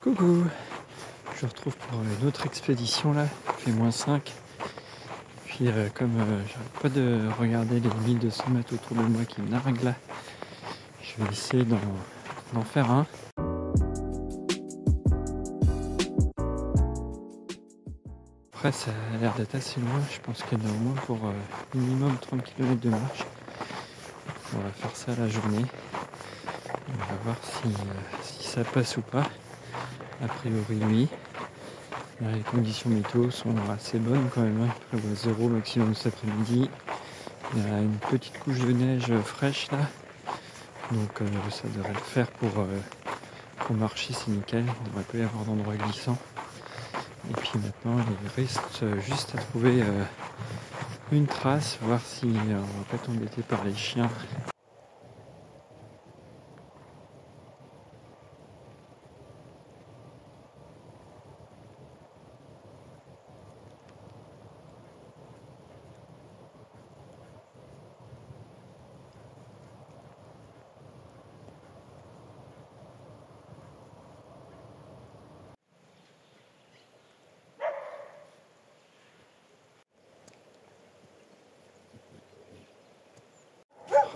Coucou, je retrouve pour une autre expédition là, il fait -5. Puis comme j'arrête pas de regarder les 1200 mètres autour de moi qui me narguent là, je vais essayer d'en faire un. Après ça a l'air d'être assez loin, je pense qu'il y en a au moins pour minimum 30 km de marche. On va faire ça la journée. On va voir si ça passe ou pas. A priori oui. Là, les conditions météo sont assez bonnes quand même, il prévoit 0 maximum cet après-midi. Il y a une petite couche de neige fraîche là, donc ça devrait le faire pour marcher, c'est nickel. Il ne devrait pas y avoir d'endroit glissant. Et puis maintenant il reste juste à trouver une trace, voir si on va pas être embêté par les chiens.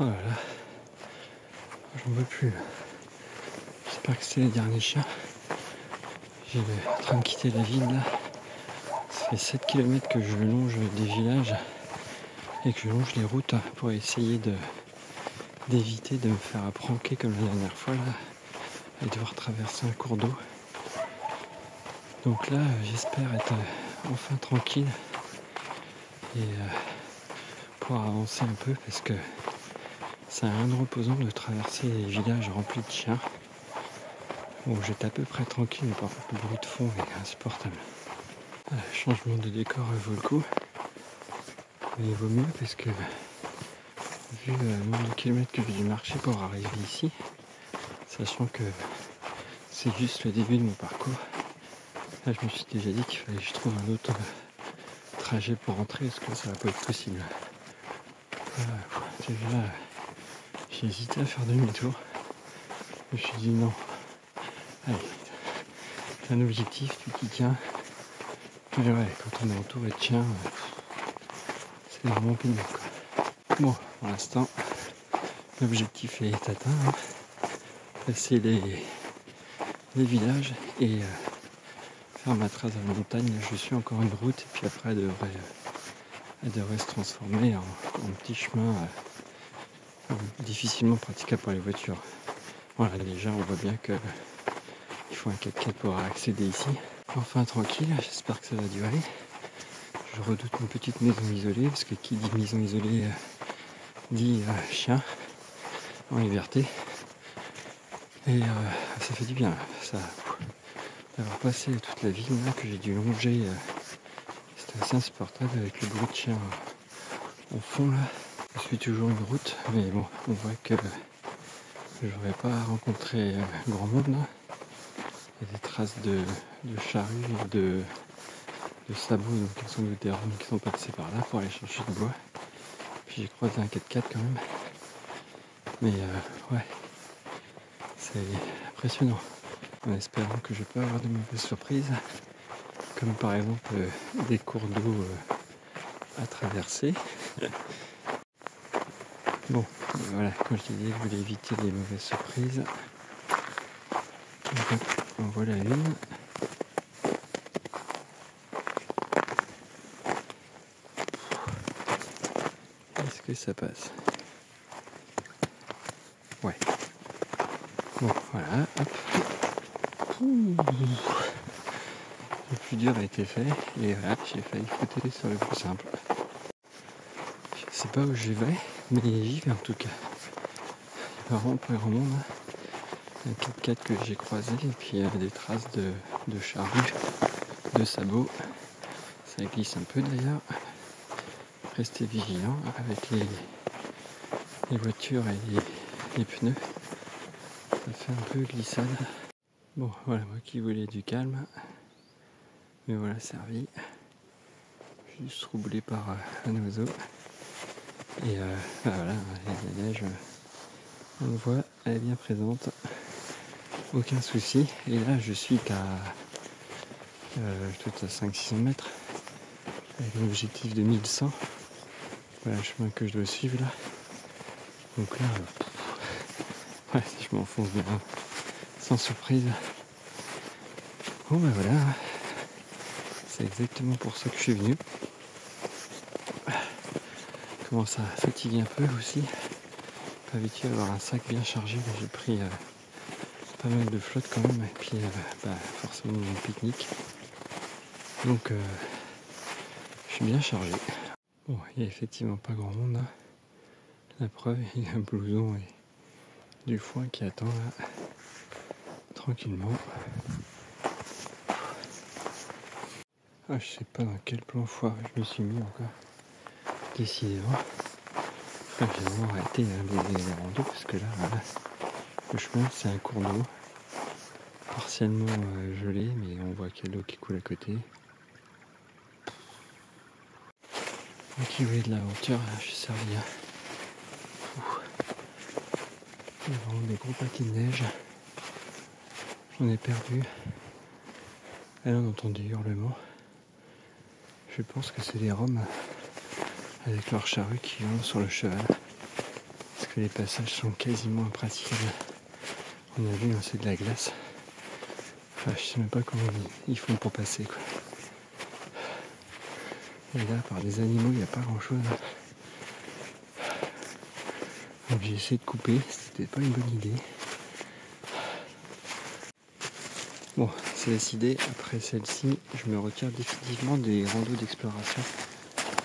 Oh là là, j'en veux plus. J'espère que c'est les derniers chiens. J'ai en train de quitter la ville là. Ça fait 7 km que je longe des villages et que je longe les routes pour essayer d'éviter de me faire pranker comme la dernière fois là et devoir traverser un cours d'eau. Donc là j'espère être enfin tranquille et pouvoir avancer un peu parce que c'est rien de reposant de traverser des villages remplis de chiens. Bon, j'étais à peu près tranquille, mais par contre le bruit de fond est insupportable. Changement de décor vaut le coup, mais il vaut mieux parce que vu le nombre de kilomètres que j'ai dû marcher pour arriver ici, sachant que c'est juste le début de mon parcours, là je me suis déjà dit qu'il fallait que je trouve un autre trajet pour rentrer parce que ça va pas être possible. Déjà j'ai hésité à faire demi-tour, je me suis dit non, allez, c'est un objectif, tu t'y tiens. Et ouais, quand on est entouré de chiens, c'est vraiment pénible quoi. Bon, pour l'instant, l'objectif est atteint, hein. Passer les villages et faire ma trace à la montagne. Je suis encore une route et puis après elle devrait se transformer en petit chemin difficilement praticable pour les voitures. Voilà, déjà on voit bien qu'il faut un 4x4 pour accéder ici. Enfin tranquille, j'espère que ça va durer. Je redoute une petite maison isolée parce que qui dit maison isolée dit chien en liberté. Et ça fait du bien, ça, d'avoir passé toute la ville là, que j'ai dû longer. C'était assez insupportable avec le bruit de chien au fond là. Je suis toujours une route, mais bon, on voit que j'aurais pas rencontré grand monde là. Il y a des traces de charrues et de sabots, donc il y a sans doute des Roms qui sont passés par là pour aller chercher du bois. Puis j'ai croisé un 4x4 quand même. Mais ouais, c'est impressionnant. En espérant que je peux avoir de mauvaises surprises, comme par exemple des cours d'eau à traverser. Bon, voilà, comme je disais, je voulais éviter les mauvaises surprises. Donc, en voilà une. Est-ce que ça passe? Ouais. Bon, voilà, hop. Le plus dur a été fait, et voilà, j'ai failli fouetter sur le plus simple. Je sais pas où je vais, mais j'y vais en tout cas. Il y a vraiment pas grand monde. Un 4x4 que j'ai croisé, et puis il y a des traces de charrues, de sabots. Ça glisse un peu d'ailleurs. Restez vigilant avec les voitures et les pneus. Ça fait un peu glissade. Bon, voilà, moi qui voulais du calme, mais voilà servi. Juste troublé par un oiseau. Et voilà, la neige, on le voit, elle est bien présente. aucun souci. Et là je suis qu'à tout à 500-600 mètres avec un objectif de 1100. Voilà le chemin que je dois suivre là. Donc là, ouais, si je m'enfonce bien, sans surprise. Bon ben voilà, c'est exactement pour ça que je suis venu. Je commence à fatiguer un peu aussi. Pas habitué à avoir un sac bien chargé, mais j'ai pris pas mal de flotte quand même, et puis forcément mon pique-nique. Donc je suis bien chargé. Bon, il n'y a effectivement pas grand monde là. La preuve, il y a un blouson et du foin qui attend là, tranquillement. Ah, je sais pas dans quel plan foireux je me suis mis encore. Décidément. Enfin, j'ai vraiment arrêté les randos parce que là, voilà, le chemin c'est un cours d'eau. Partiellement gelé, mais on voit qu'il y a l'eau qui coule à côté. Ok, oui, de l'aventure, là, je suis servi. Il y a vraiment des gros paquets de neige. J'en ai perdu. Et là, on entend des hurlements. Je pense que c'est les Roms avec leur charrue qui vont sur le cheval. Parce que les passages sont quasiment impraticables. On a vu, c'est de la glace. Enfin, je sais même pas comment ils font pour passer, quoi. Et là, par des animaux, il n'y a pas grand chose. Donc j'ai essayé de couper, c'était pas une bonne idée. Bon, c'est décidé, après celle-ci, je me retire définitivement des randos d'exploration.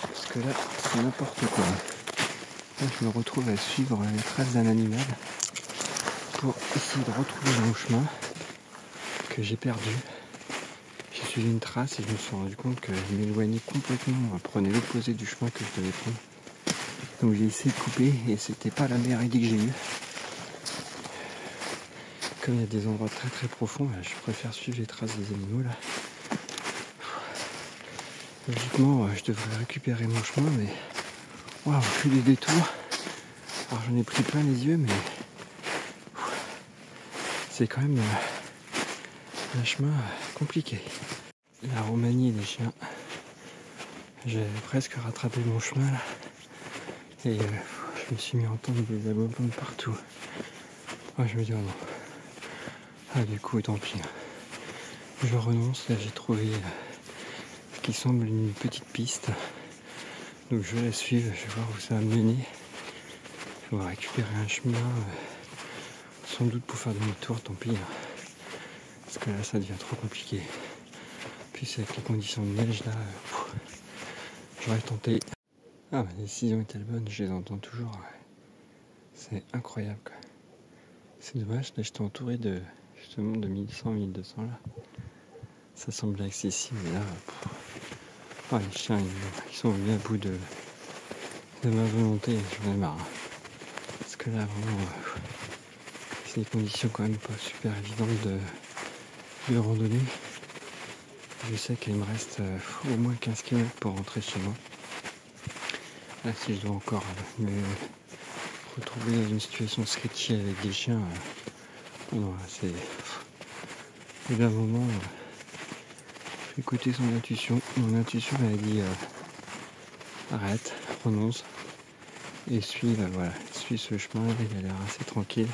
Parce que là, c'est n'importe quoi. Là, je me retrouve à suivre les traces d'un animal pour essayer de retrouver mon chemin que j'ai perdu. J'ai suivi une trace et je me suis rendu compte que je m'éloignais complètement, prenais l'opposé du chemin que je devais prendre. Donc j'ai essayé de couper et c'était pas la meilleure idée que j'ai eue. Comme il y a des endroits très très profonds, je préfère suivre les traces des animaux là. Logiquement, je devrais récupérer mon chemin, mais waouh, plus des détours. Alors j'en ai pris plein les yeux, mais c'est quand même un chemin compliqué. La Roumanie et les chiens, j'ai presque rattrapé mon chemin là. Et je me suis mis à entendre des aboiements de partout. Ah, je me dis oh non. Ah du coup tant pis. Je renonce, là j'ai trouvé ce qui semble une petite piste. Donc je vais la suivre, je vais voir où ça va me mener. Je vais récupérer un chemin, sans doute pour faire demi-tour, tant pis. Parce que là ça devient trop compliqué. Puis avec les conditions de neige là, j'aurais tenté. Ah ma décision est-elle bonne, je les entends toujours. C'est incroyable quoi. C'est dommage, là j'étais entouré de justement de 1100-1200 là. Ça semblait accessible, mais là, les chiens ils sont venus à bout de ma volonté, j'en ai marre. Parce que là vraiment, c'est des conditions quand même pas super évidentes de randonnée. Je sais qu'il me reste au moins 15 km pour rentrer chez moi. Là si je dois encore me retrouver dans une situation sketchy avec des chiens, non, là, c'est... Et d'un moment, j'ai écouté son intuition. Mon intuition elle a dit arrête, renonce et suis ce chemin, il a l'air assez tranquille.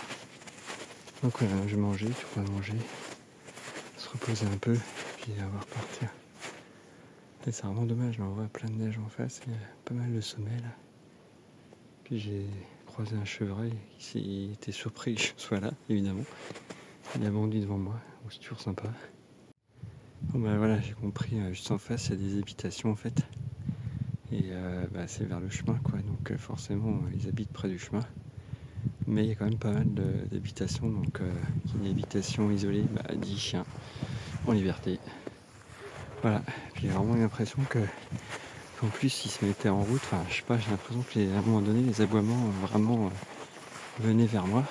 Donc voilà, je vais manger, tu pourras manger, se reposer un peu, puis on va repartir. Et c'est vraiment dommage, là on voit plein de neige en face, il y a pas mal de sommets là. Puis j'ai croisé un chevreuil qui était surpris que je sois là, évidemment. Il a bondi devant moi, donc c'est toujours sympa. Bon bah voilà, j'ai compris, juste en face il y a des habitations en fait. Et c'est vers le chemin quoi, donc forcément ils habitent près du chemin. Mais il y a quand même pas mal d'habitations, donc qui dit habitation isolée, dit chien en liberté. Voilà, puis j'ai vraiment l'impression qu'en plus ils se mettaient en route, enfin je sais pas, j'ai l'impression qu'à un moment donné les aboiements vraiment venaient vers moi.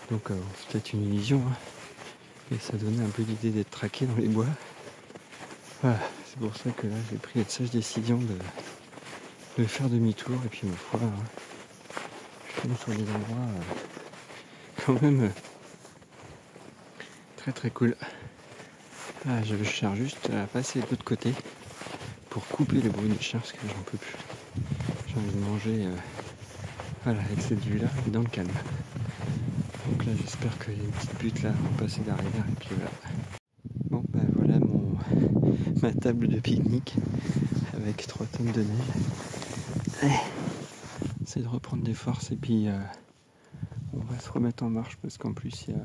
Donc c'est peut-être une illusion, hein. Et ça donnait un peu l'idée d'être traqué dans les bois. Voilà, c'est pour ça que là j'ai pris la sage décision de faire demi-tour et puis ma foi, je tombe sur des endroits quand même Très cool. Ah, je cherche juste à passer de l'autre côté pour couper le bruit du chien parce que j'en peux plus. J'ai envie de manger voilà, avec cette vue-là et dans le calme. Donc là, j'espère qu'il y a une petite butte là pour passer derrière et puis voilà. Bon, ben voilà ma table de pique-nique avec 3 tonnes de neige. C'est de reprendre des forces et puis on va se remettre en marche parce qu'en plus il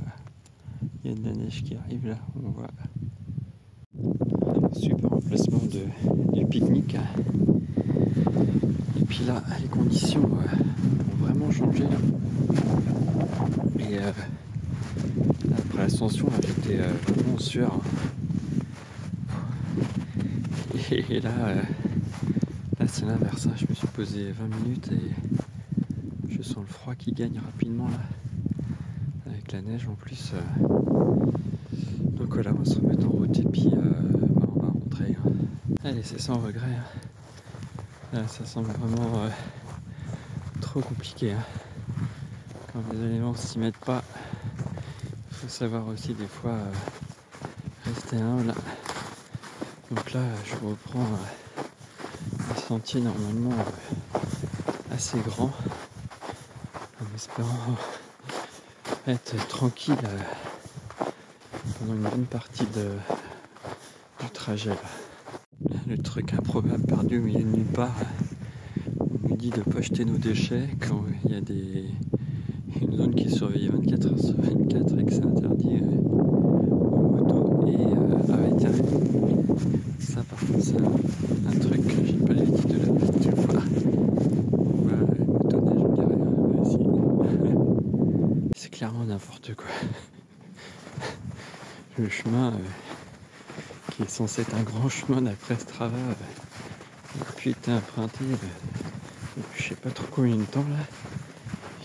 y a de la neige qui arrive là. On voit un super emplacement du pique-nique. Et puis là, les conditions ont vraiment changé là. Et après l'ascension, j'étais vraiment en sueur. Et là c'est l'inverse. Je me suis posé 20 minutes et je sens le froid qui gagne rapidement là. Avec la neige en plus. Donc voilà, on va se remettre en route et puis on va rentrer. Allez, c'est sans regret. Là, ça semble vraiment trop compliqué. Quand les éléments s'y mettent pas, il faut savoir aussi des fois rester humble. Donc là, je reprends un sentier normalement assez grand, en espérant être tranquille pendant une bonne partie du trajet. Là. Le truc improbable perdu au milieu de nulle part, on nous dit de ne pas jeter nos déchets quand il y a une zone qui est surveillée 24 heures sur 24 et que c'est interdit aux motos et arrêter. Ça par contre c'est un truc que j'ai pas l'habitude de la petite fois. Voilà, le motoneige on dirait c'est clairement n'importe quoi. Le chemin qui est censé être un grand chemin d'après Strava a pu être emprunté depuis je sais pas trop combien de temps là.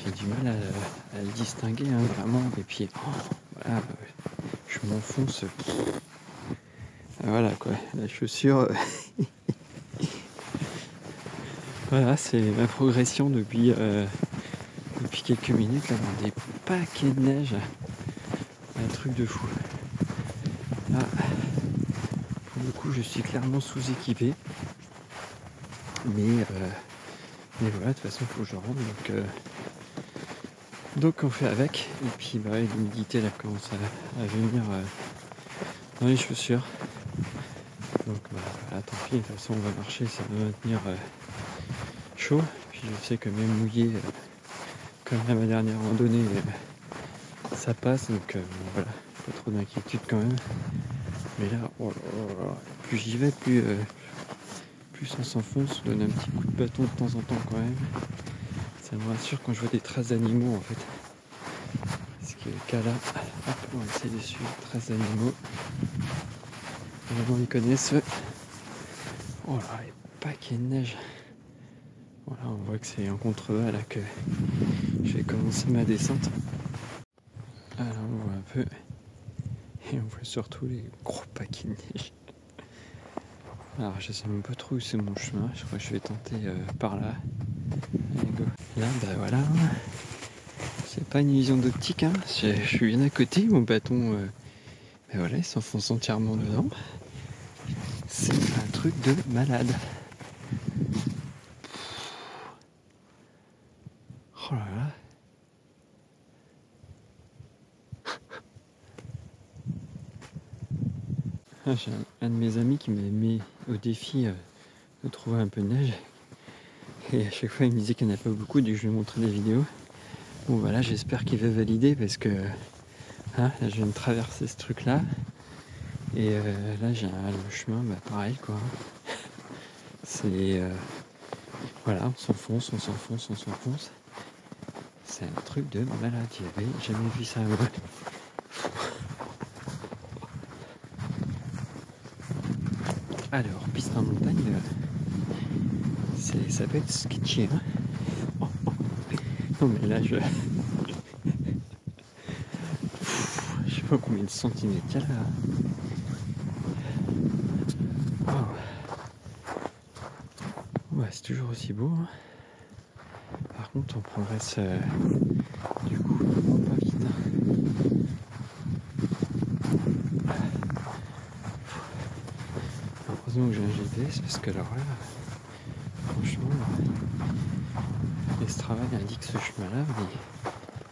J'ai du mal à le distinguer vraiment et puis voilà, je m'enfonce. Voilà quoi, la chaussure. Voilà, c'est ma progression depuis quelques minutes là dans des paquets de neige. Un truc de fou. Là, pour le coup, je suis clairement sous-équipé. Mais voilà, de toute façon, il faut que je rentre. Donc on fait avec. Et puis l'humidité là commence à venir dans les chaussures. Donc voilà, tant pis, de toute façon on va marcher, ça va maintenir chaud. Puis je sais que même mouillé, comme à ma dernière randonnée, ça passe. Donc voilà, pas trop d'inquiétude quand même. Mais là, plus j'y vais, plus on s'enfonce, on donne un petit coup de bâton de temps en temps quand même. Ça me rassure quand je vois des traces d'animaux en fait. Ce qui est le cas là. Hop, on va essayer de suivre traces d'animaux. Vraiment ils connaissent. Oh là, les paquets de neige. Voilà, on voit que c'est en contrebas là que je vais commencer ma descente. Alors on voit un peu. Et on voit surtout les gros paquets de neige. Alors je sais même pas trop où c'est mon chemin. Je crois que je vais tenter par là. Allez, go. Là, voilà. C'est pas une illusion d'optique. Je suis bien à côté. Mon bâton, voilà, il s'enfonce entièrement dedans. C'est un truc de malade. Oh là là. J'ai un de mes amis qui m'a mis au défi de trouver un peu de neige. Et à chaque fois il me disait qu'il n'y en a pas beaucoup, donc je lui ai montré des vidéos. Bon voilà, j'espère qu'il va valider parce que là, je viens de traverser ce truc là. Et là j'ai le chemin, pareil quoi. C'est voilà, on s'enfonce. C'est un truc de malade, j'avais jamais vu ça. Alors, piste en montagne, ça peut être sketchy. Non mais là je sais pas combien de centimètres il y a là. Ouais, c'est toujours aussi beau. Par contre, on progresse du coup vraiment pas vite. Heureusement que j'ai un GPS parce que alors là, franchement, Strava indique ce chemin-là, mais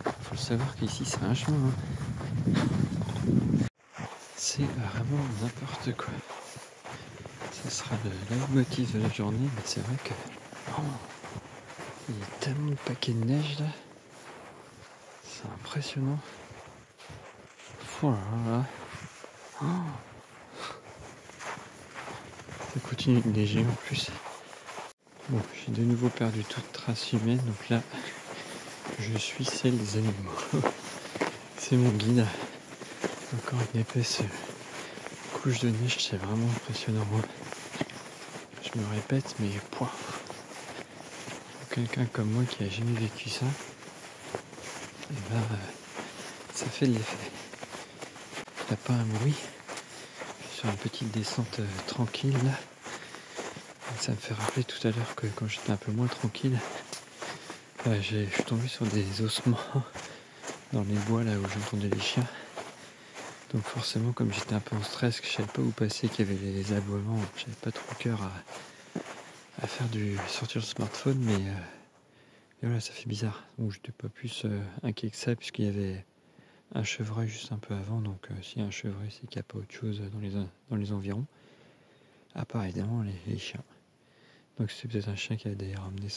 il faut le savoir qu'ici c'est un chemin. Hein. C'est vraiment n'importe quoi. Ça sera le leitmotiv de la journée, mais c'est vrai que il y a tellement de paquets de neige là. C'est impressionnant. Voilà. Oh. Ça continue de neiger en plus. Bon, j'ai de nouveau perdu toute trace humaine, donc là, je suis celle des animaux. C'est mon guide. Encore une épaisse couche de neige, c'est vraiment impressionnant. Je me répète, mais pour quelqu'un comme moi qui a jamais vécu ça, et ben, ça fait de l'effet. T'as pas un bruit sur une petite descente tranquille là. Ça me fait rappeler tout à l'heure que quand j'étais un peu moins tranquille, je suis tombé sur des ossements dans les bois là où j'entendais les chiens. Donc forcément, comme j'étais un peu en stress, que je savais pas où passer, qu'il y avait les aboiements, j'avais pas trop cœur à faire sortir le smartphone, mais et voilà, ça fait bizarre. Donc j'étais pas plus inquiet que ça, puisqu'il y avait un chevreuil juste un peu avant. Donc s'il y a un chevreuil, c'est qu'il n'y a pas autre chose dans les environs, à part évidemment les chiens. Donc c'est peut-être un chien qui a d'ailleurs ramené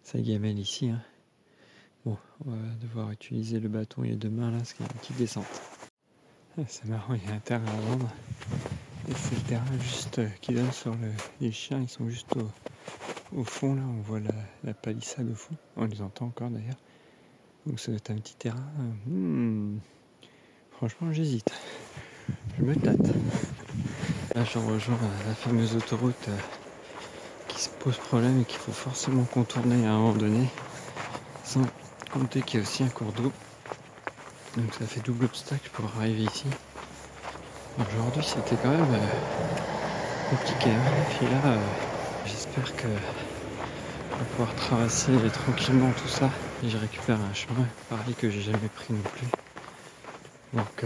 sa gamelle ici. Hein. Bon, on va devoir utiliser le bâton et les deux mains là, parce qu'il y a une petite descente. C'est marrant, il y a un terrain à vendre. Et c'est le terrain juste qui donne sur les chiens, ils sont juste au fond là, on voit la palissade au fond. On les entend encore d'ailleurs. Donc ça doit être un petit terrain. Franchement j'hésite. Je me tâte. Là je rejoins la fameuse autoroute qui se pose problème et qu'il faut forcément contourner à un moment donné. Sans compter qu'il y a aussi un cours d'eau. Donc ça fait double obstacle pour arriver ici. Aujourd'hui c'était quand même compliqué. Hein. Et puis là, j'espère que je vais pouvoir traverser tranquillement tout ça. Et je récupère un chemin pareil que j'ai jamais pris non plus. Donc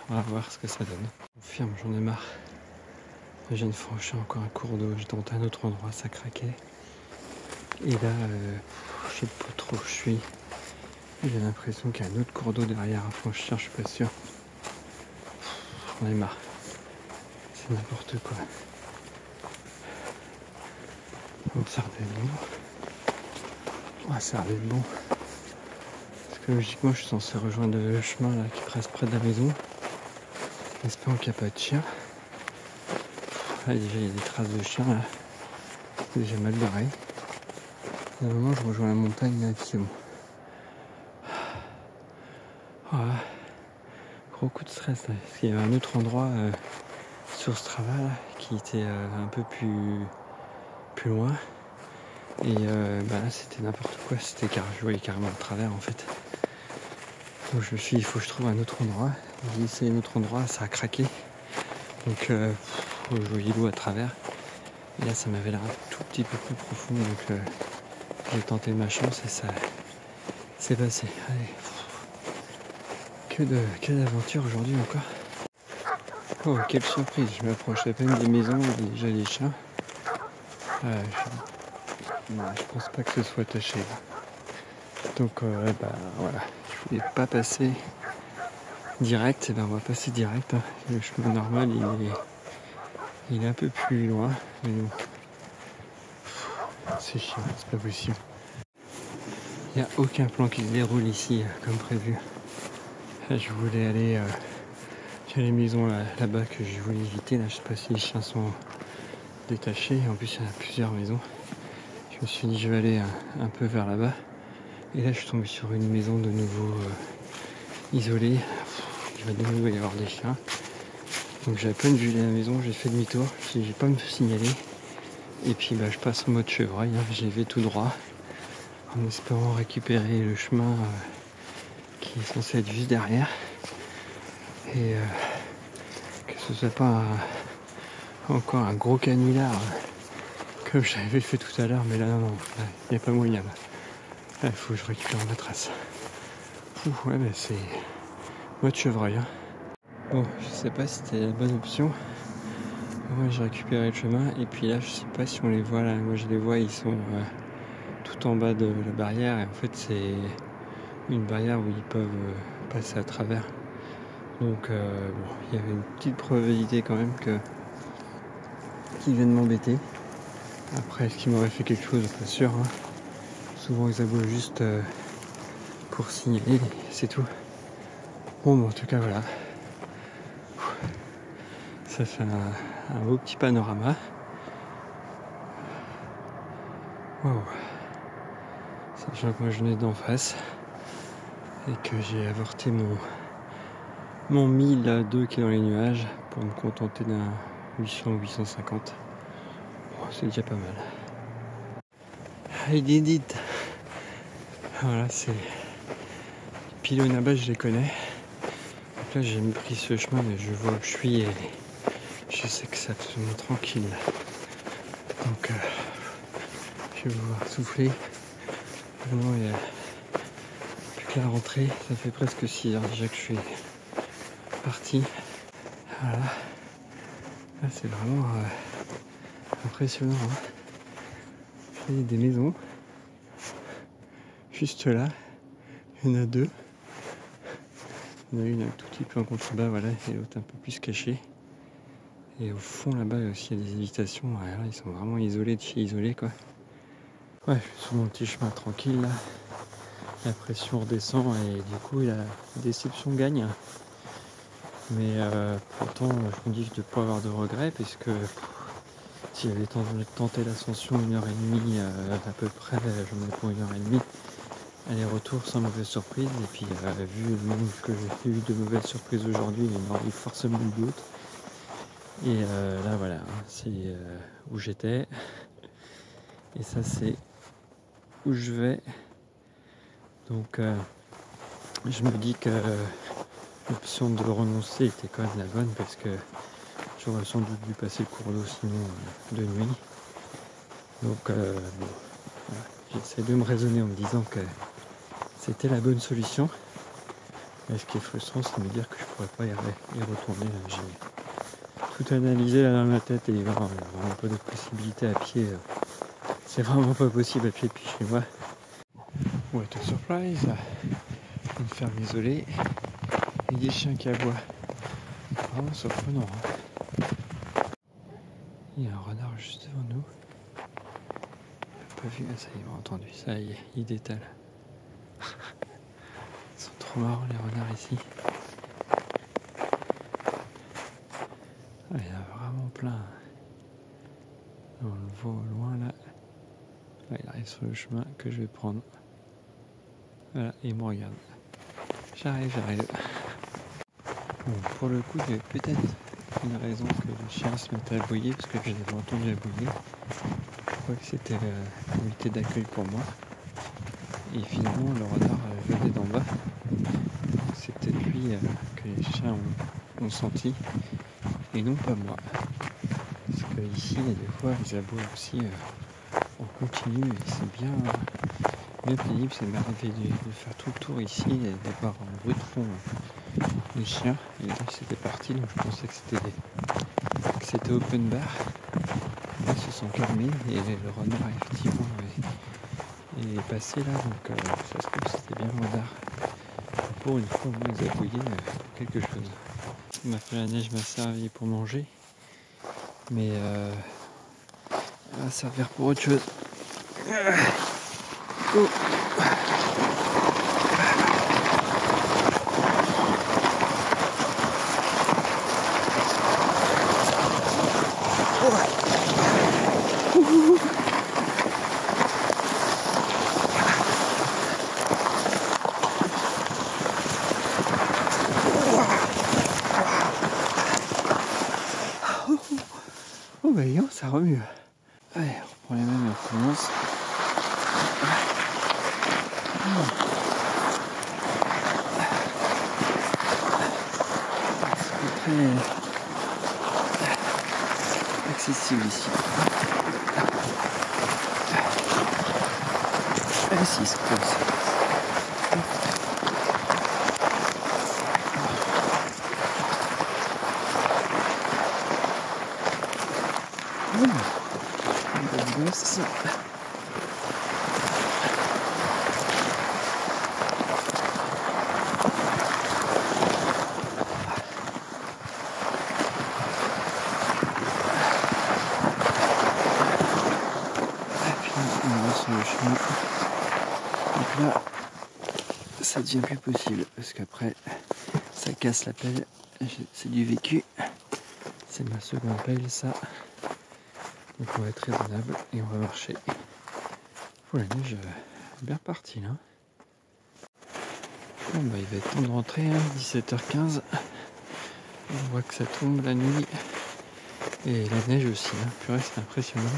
on va voir ce que ça donne. Je confirme, j'en ai marre. Je viens de franchir encore un cours d'eau. J'étais dans un autre endroit, ça craquait. Et là, je sais pas trop où je suis. J'ai l'impression qu'il y a un autre cours d'eau derrière à franchir, je suis pas sûr. J'en ai marre. C'est n'importe quoi. Donc ça revient bon. Ah, ça revient bon. Parce que logiquement, je suis censé rejoindre le chemin là qui passe près de la maison. Espérons qu'il n'y a pas de chien. Là, déjà, il y a des traces de chiens là. C'est déjà mal barré. Et à un moment, je rejoins la montagne là, et puis c'est bon. Voilà. Gros coup de stress là. Parce qu'il y avait un autre endroit sur Strava là, qui était un peu plus loin. Et là c'était n'importe quoi, je voyais carrément le travers en fait. Donc je me suis dit il faut que je trouve un autre endroit. J'ai essayé un autre endroit, ça a craqué. Donc je voyais l'eau à travers. Et là ça m'avait l'air un tout petit peu plus profond. Donc j'ai tenté ma chance et ça s'est passé. Allez. Que d'aventure aujourd'hui encore. Oh quelle surprise, je m'approche à peine des maisons, il y a déjà les chiens. Non, je pense pas que ce soit attaché. Donc voilà, je voulais pas passer direct, et ben on va passer direct. Hein. Le chemin normal il est un peu plus loin, mais bon. C'est chiant, c'est pas possible. Il n'y a aucun plan qui se déroule ici comme prévu. Je voulais aller il y a les maisons là-bas que je voulais éviter. Là, je sais pas si les chiens sont détachés. En plus, il y a plusieurs maisons. Je me suis dit, je vais aller un peu vers là-bas. Et là, je suis tombé sur une maison de nouveau isolée. Il va de nouveau y avoir des chiens. Donc, j'ai à peine vu la maison, j'ai fait demi-tour. Je vais pas me signaler. Et puis, je passe en mode chevreuil. Hein. J'y vais tout droit. En espérant récupérer le chemin qui est censé être juste derrière. Et que ce soit pas encore un gros canular comme j'avais fait tout à l'heure, mais là non, il n'y a pas moyen. Il faut que je récupère ma trace. Ouais, c'est mode chevreuil. Hein. Bon, je sais pas si c'était la bonne option, Moi j'ai récupéré le chemin et puis là je sais pas si on les voit là, moi je les vois, ils sont tout en bas de la barrière et en fait c'est une barrière où ils peuvent passer à travers. Donc bon, il y avait une petite probabilité quand même qu'ils viennent m'embêter. Après est-ce qu'ils m'auraient fait quelque chose, pas sûr hein. Souvent ils aboient juste pour signaler, c'est tout. Bon en tout cas voilà. Ça fait un beau petit panorama. Wow. Sachant que moi je venais d'en face et que j'ai avorté mon 1002 qui est dans les nuages pour me contenter d'un 800 ou 850. Oh, c'est déjà pas mal. I did it. Voilà, c'est les pylônes à bas, je les connais. Donc là j'ai pris ce chemin mais je vois où je suis et je sais que c'est absolument tranquille. Donc je vais pouvoir souffler. Vraiment il y a plus que la rentrée, ça fait presque 6 heures déjà que je suis parti. Voilà. Là c'est vraiment impressionnant. Hein. Il y a des maisons. Juste là, il y en a deux. Il y en a une un tout petit peu en contrebas, voilà, et l'autre un peu plus cachée. Et au fond là-bas aussi il y a des habitations. Voilà, ils sont vraiment isolés de chez isolés quoi. Ouais, je suis sur mon petit chemin tranquille là. La pression redescend et du coup la déception gagne. Mais pourtant je me dis de ne pas avoir de regrets puisque si j'avais tenté l'ascension 1h30 à peu près, j'en ai pour 1h30. Aller-retour sans mauvaise surprise. Et puis vu le nombre que j'ai eu de mauvaises surprises aujourd'hui, il y en aura forcément eu d'autres. Et là voilà, c'est où j'étais. Et ça c'est où je vais. Donc je me dis que l'option de renoncer était quand même la bonne parce que j'aurais sans doute dû passer le cours d'eau sinon de nuit. Donc bon, voilà. J'essaie de me raisonner en me disant que c'était la bonne solution. Mais ce qui est frustrant, c'est de me dire que je pourrais pas y retourner. J'ai tout analysé là dans ma tête et il y a vraiment pas de possibilité à pied. C'est vraiment pas possible à pied depuis chez moi. What a surprise! Une ferme isolée et des chiens qui aboient. Vraiment surprenant. Hein. Il y a un renard juste devant nous. Pas vu, ça y est, ils m'ont entendu. Ça y est, ils détalent. Ils sont trop marrants les renards ici. Ah, il y en a vraiment plein. On le voit au loin là. Là, il arrive sur le chemin que je vais prendre. Voilà, il me regarde. J'arrive. Bon, pour le coup, il y avait peut-être une raison que le chien se mettait à aboyer, parce que je l'avais entendu aboyer. Je crois que c'était l'invité d'accueil pour moi. Et finalement, le renard venait d'en bas. C'est peut-être lui que les chiens ont senti, et non pas moi. Parce que ici, il y a des fois, ils aboient aussi en continu, et c'est bien pénible. C'est m'arrivé de faire tout le tour ici et d'avoir un bruit de fond les chiens. Et là, c'était parti, donc je pensais que c'était open bar. Là, ils se sont calmés et le renard, effectivement, est passé là, donc ça se trouve c'était bien le renard. Pour une fois, on nous a aboyé quelque chose. La neige m'a servi pour manger, mais elle va servir pour autre chose. Oh. Oh bah non, ça remue. Allez, on reprend les mêmes et on recommence. C'est très accessible ici. Ah si, c'est comme ça. Une bonne gosse. Sur le chemin. Donc là, ça devient plus possible parce qu'après, ça casse la pelle. C'est du vécu. C'est ma seconde pelle, ça. Donc on va être raisonnable et on va marcher. Oh, la neige bien partie là. Bon, bah, il va être temps de rentrer, hein, 17h15. On voit que ça tombe la nuit. Et la neige aussi, hein. Purée, c'est impressionnant.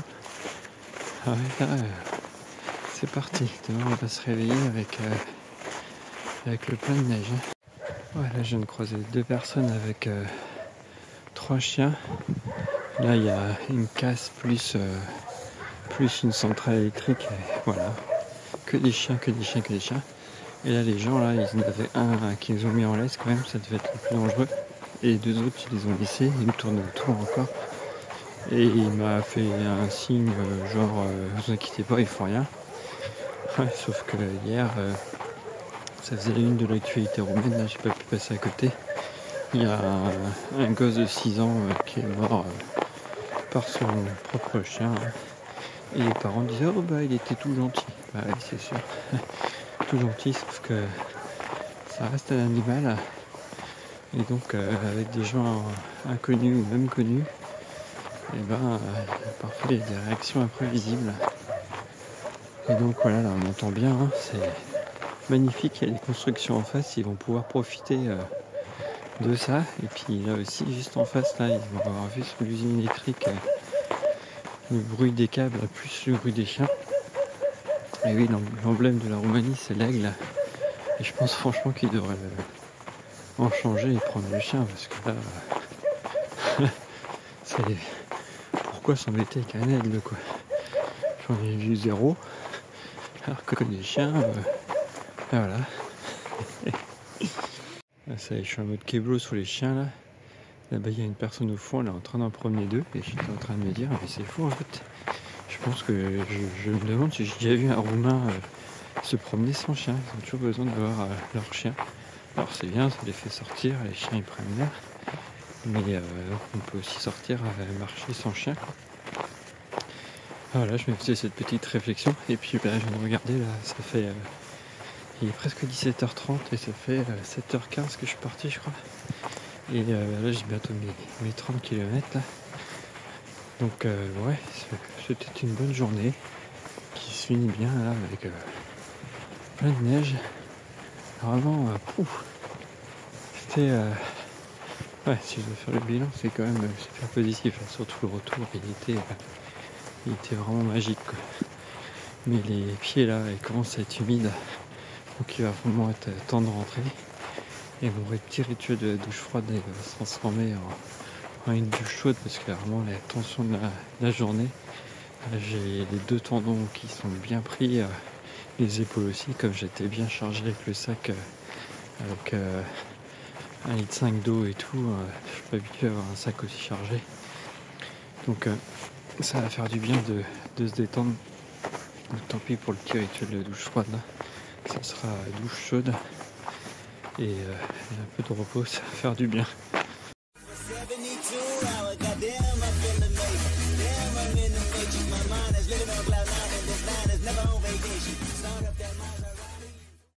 Ah ouais, là, c'est parti. Demain, on va se réveiller avec le plein de neige. Voilà, je viens de croiser 2 personnes avec 3 chiens. Là, il y a une casse plus une centrale électrique. Et voilà, que des chiens, que des chiens, que des chiens. Et là, les gens, là, ils en avaient un qui les ont mis en laisse quand même. Ça devait être le plus dangereux. Et 2 autres, ils les ont laissés. Ils me tournent autour encore. Et il m'a fait un signe genre vous inquiétez pas, il faut rien. Ouais, sauf que hier, ça faisait la une de l'actualité roumaine, là j'ai pas pu passer à côté. Il y a un gosse de 6 ans qui est mort par son propre chien. Et les parents disaient oh bah il était tout gentil. Bah oui, c'est sûr. Tout gentil, sauf que ça reste un animal. Et donc avec des gens inconnus ou même connus, et ben parfois il y a des réactions imprévisibles. Et donc voilà, là on entend bien, hein, c'est magnifique, il y a des constructions en face, ils vont pouvoir profiter de ça. Et puis là aussi, juste en face, là, ils vont avoir vu sur l'usine électrique le bruit des câbles plus le bruit des chiens. Et oui, l'emblème de la Roumanie, c'est l'aigle. Et je pense franchement qu'ils devraient en changer et prendre le chien, parce que là, c'est... Pourquoi s'embêter avec un aigle, quoi? J'en ai vu 0. Alors que des chiens, voilà. Ça y est, je suis en mode keblo sur les chiens là. Là-bas il y a une personne au fond, elle est en train d'en promener 2 et j'étais en train de me dire mais c'est fou en fait. Je pense que je me demande si j'ai déjà vu un Roumain se promener sans chien. Ils ont toujours besoin d'avoir leur chien. Alors c'est bien, ça les fait sortir, les chiens ils prennent l'air. Mais on peut aussi sortir marcher sans chien, quoi. Voilà, je me faisais cette petite réflexion et puis je viens de regarder là, ça fait il est presque 17h30 et ça fait 7h15 que je suis parti, je crois. Et là j'ai bientôt mes 30 km là. Donc ouais, c'était une bonne journée qui se finit bien là avec plein de neige. Vraiment, c'était ouais, si je dois faire le bilan, c'est quand même super positif, hein. Surtout le retour, il était vraiment magique, quoi. Mais les pieds là, ils commencent à être humides, donc il va vraiment être temps de rentrer. Et mon petit rituel de la douche froide il va se transformer en une douche chaude parce que vraiment la tension de la journée, j'ai les 2 tendons qui sont bien pris, les épaules aussi, comme j'étais bien chargé avec le sac avec 1,5 litre d'eau et tout, je suis pas habitué à avoir un sac aussi chargé. Donc ça va faire du bien de se détendre. Donc, tant pis pour le petit rituel de douche froide là, ça sera douche chaude et un peu de repos, ça va faire du bien. 72 hour goddamn